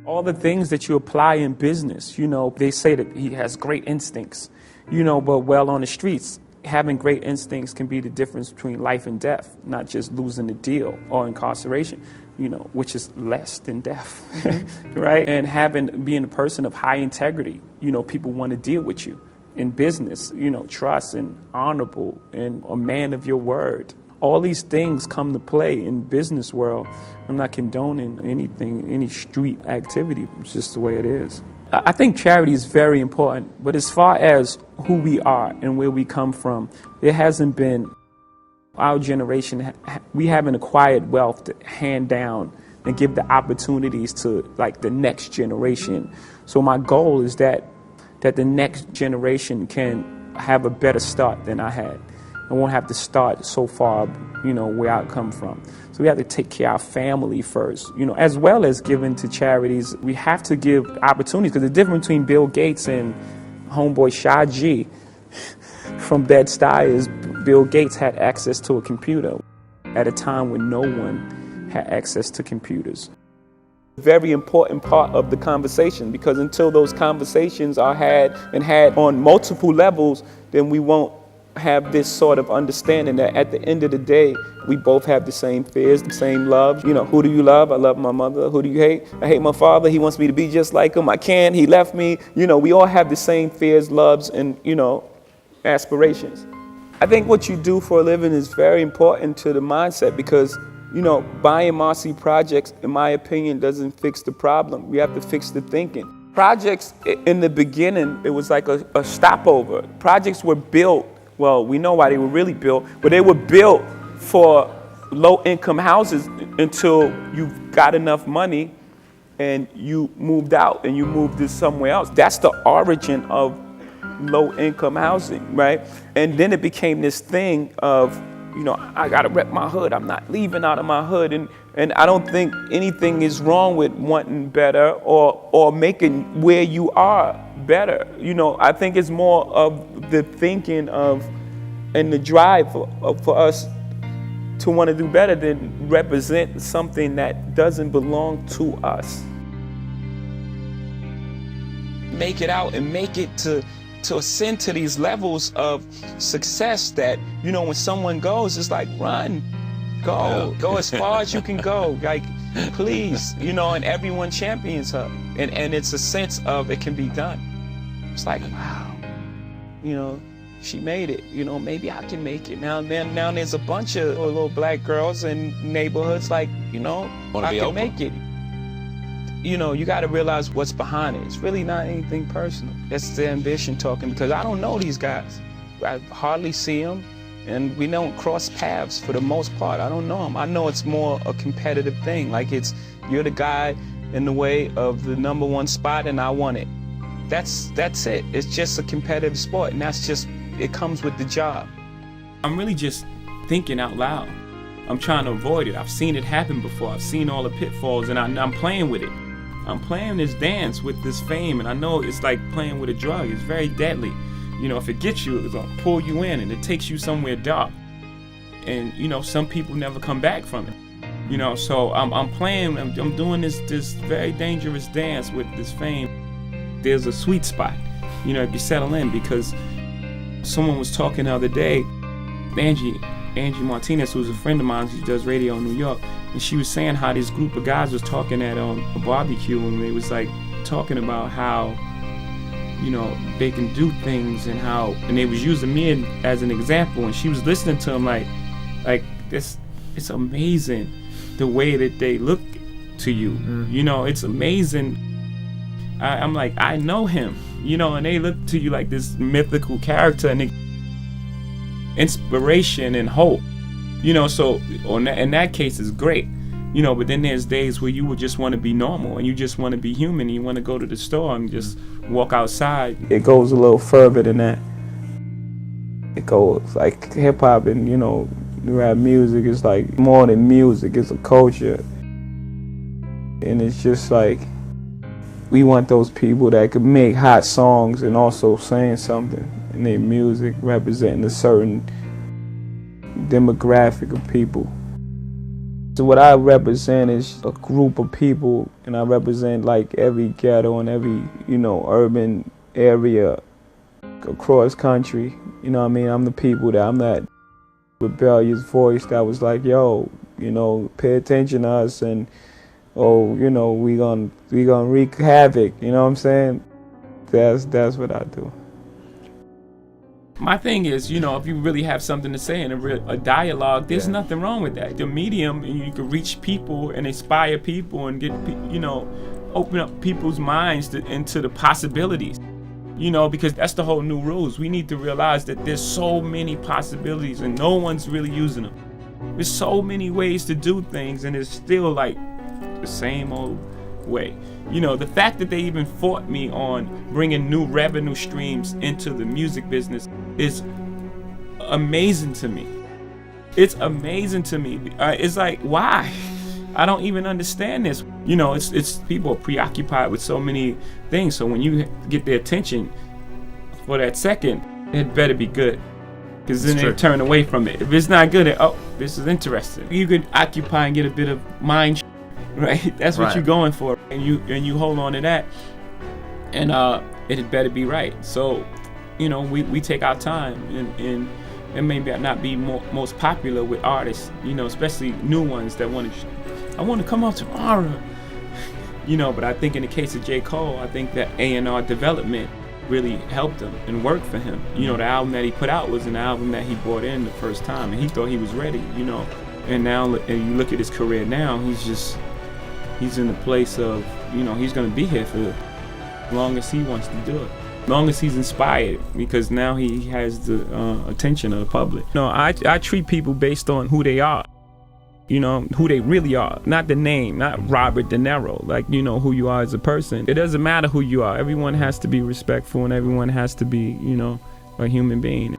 All the things that you apply in business, they say that he has great instincts, but well, on the streets, having great instincts can be the difference between life and death, not just losing the deal or incarceration, which is less than death, right? And being a person of high integrity, people want to deal with you. In business, trust and honorable and a man of your word. All these things come to play in business world. I'm not condoning anything, any street activity. It's just the way it is. I think charity is very important, but as far as who we are and where we come from, it hasn't been our generation. We haven't acquired wealth to hand down and give the opportunities to like the next generation. So my goal is that the next generation can have a better start than I had. I won't have to start so far, where I come from. So we have to take care of our family first, as well as giving to charities. We have to give opportunities, because the difference between Bill Gates and homeboy Shah G from Bed-Stuy is Bill Gates had access to a computer at a time when no one had access to computers. Very important part of the conversation, because until those conversations are had on multiple levels, then we won't have this sort of understanding that at the end of the day, we both have the same fears, the same love. Who do you love? I love my mother. Who do you hate? I hate my father. He wants me to be just like him. I can't. He left me. We all have the same fears, loves, and, aspirations. I think what you do for a living is very important to the mindset, because buying Marcy projects, in my opinion, doesn't fix the problem. We have to fix the thinking. Projects, in the beginning, it was like a stopover. Projects were built, well, we know why they were really built, but they were built for low-income houses until you got enough money and you moved out and you moved to somewhere else. That's the origin of low-income housing, right? And then it became this thing of, I gotta rep my hood. I'm not leaving out of my hood. And I don't think anything is wrong with wanting better or making where you are better. I think it's more of the thinking of and the drive for us to want to do better than represent something that doesn't belong to us. Make it out and make it to ascend to these levels of success that, when someone goes, it's like, run, go as far as you can go, like, please, and everyone champions her. And it's a sense of it can be done. It's like, wow, she made it, maybe I can make it. Now there's a bunch of little black girls in neighborhoods like, I can make it. You got to realize what's behind it. It's really not anything personal. That's the ambition talking, because I don't know these guys. I hardly see them, and we don't cross paths for the most part. I don't know them. I know it's more a competitive thing. Like you're the guy in the way of the #1 spot, and I want it. That's it. It's just a competitive sport, and it comes with the job. I'm really just thinking out loud. I'm trying to avoid it. I've seen it happen before. I've seen all the pitfalls, and I'm playing with it. I'm playing this dance with this fame, and I know it's like playing with a drug. It's very deadly. If it gets you, it's gonna pull you in, and it takes you somewhere dark. And some people never come back from it. So I'm playing. I'm doing this very dangerous dance with this fame. There's a sweet spot, if you settle in, because someone was talking the other day, Angie Martinez, who's a friend of mine, she does radio in New York, and she was saying how this group of guys was talking at a barbecue, and they was like talking about how, they can do things, and they was using me as an example, and she was listening to them like this. It's amazing the way that they look to you. Mm. It's amazing. I'm like, I know him, and they look to you like this mythical character, and inspiration and hope, so in that case it's great, but then there's days where you would just want to be normal, and you just want to be human, and you want to go to the store and just walk outside. It goes a little further than that. It goes like hip-hop and, rap music is like more than music, it's a culture. And it's just like, we want those people that could make hot songs and also saying something in their music, representing a certain demographic of people. So what I represent is a group of people, and I represent like every ghetto and every, urban area across country. You know what I mean? I'm the people I'm that rebellious voice that was like, yo, pay attention to us, and we gonna wreak havoc. You know what I'm saying? That's what I do. My thing is, if you really have something to say in a dialogue, there's nothing wrong with that. The medium, and you can reach people and inspire people and get, open up people's minds into the possibilities. Because that's the whole new rules. We need to realize that there's so many possibilities and no one's really using them. There's so many ways to do things, and it's still like the same old way. The fact that they even fought me on bringing new revenue streams into the music business is amazing to me. It's amazing to me. It's like, why? I don't even understand this. It's people are preoccupied with so many things. So when you get their attention for that second, it better be good. Because then they turn away from it. If it's not good, this is interesting. You could occupy and get a bit of mind, right? That's what you're going for, and you hold on to that, and it better be right. So, we take our time, and it may not be most popular with artists, especially new ones that I want to come out tomorrow, But I think in the case of J. Cole, I think that A&R development really helped him and worked for him. The album that he put out was an album that he brought in the first time, and he thought he was ready, And now, and you look at his career now, he's in the place of, he's going to be here for as long as he wants to do it. As long as he's inspired, because now he has the attention of the public. I treat people based on who they are, who they really are, not the name, not Robert De Niro, like, who you are as a person. It doesn't matter who you are. Everyone has to be respectful, and everyone has to be, a human being.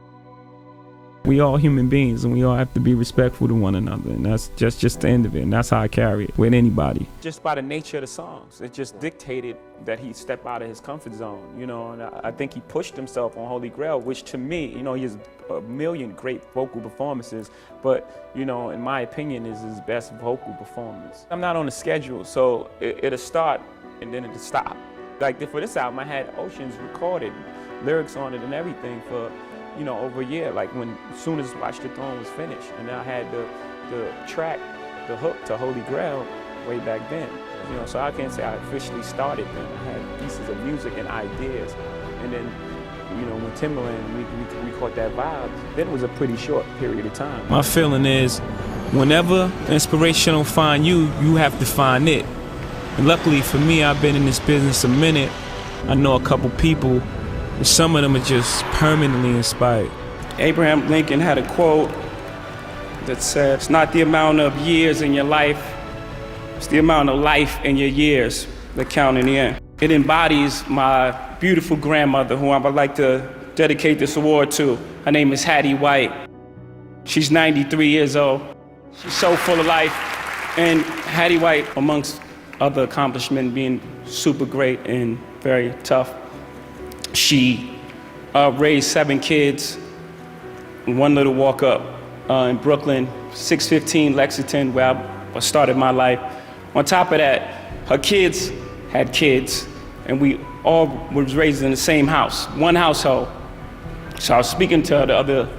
We all human beings, and we all have to be respectful to one another, and that's just the end of it, and that's how I carry it with anybody. Just by the nature of the songs, it just dictated that he step out of his comfort zone, and I think he pushed himself on Holy Grail, which to me, he has a million great vocal performances, but, in my opinion, is his best vocal performance. I'm not on a schedule, so it'll start and then it'll stop. Like for this album, I had Oceans recorded, lyrics on it and everything for over a year, like as soon as Watch the Throne was finished. And I had the track, the hook to Holy Grail way back then. So I can't say I officially started then. I had pieces of music and ideas. And then, when Timberland, we caught that vibe, then it was a pretty short period of time. My feeling is, whenever inspirational find you, you have to find it. And luckily for me, I've been in this business a minute. I know a couple people. Some of them are just permanently inspired. Abraham Lincoln had a quote that said, "It's not the amount of years in your life, it's the amount of life in your years that count in the end." It embodies my beautiful grandmother, who I would like to dedicate this award to. Her name is Hattie White. She's 93 years old. She's so full of life. And Hattie White, amongst other accomplishments, being super great and very tough, she raised 7 kids, one little walk up in Brooklyn, 615 Lexington, where I started my life. On top of that, her kids had kids, and we all was raised in the same house, one household. So I was speaking to her the other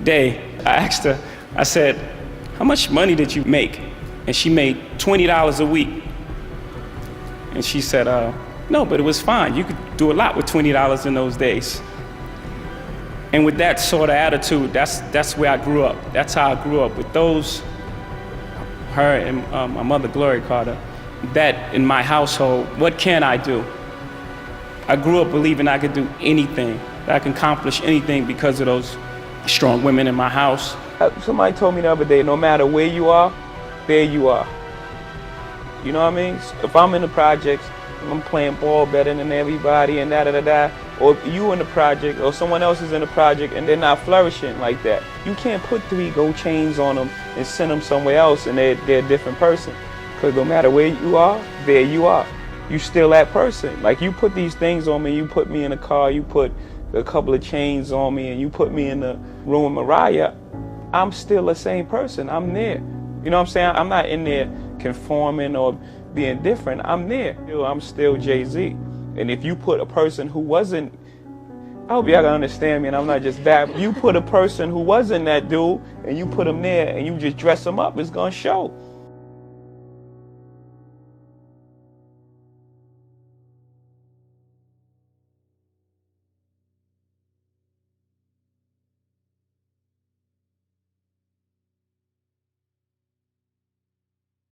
day. I asked her, I said, "How much money did you make?" And she made $20 a week. And she said, "No, but it was fine. You could do a lot with $20 in those days." And with that sort of attitude, that's where I grew up. That's how I grew up, with those, her and my mother, Gloria Carter. That in my household, what can I do? I grew up believing I could do anything, that I can accomplish anything because of those strong women in my house. Somebody told me the other day, no matter where you are, there you are. You know what I mean? If I'm in the projects, I'm playing ball better than everybody and da-da-da-da, or if you in the project or someone else is in the project and they're not flourishing like that, you can't put 3 gold chains on them and send them somewhere else and they're a different person. Because no matter where you are, there you are. You still that person. Like, you put these things on me, you put me in a car, you put a couple of chains on me, and you put me in the room with Mariah, I'm still the same person. I'm there. You know what I'm saying? I'm not in there conforming or being different. I'm there. I'm still Jay-Z. And if you put a person who wasn't, I hope y'all can understand me and I'm not just bad. You put a person who wasn't that dude and you put him there and you just dress him up, it's going to show.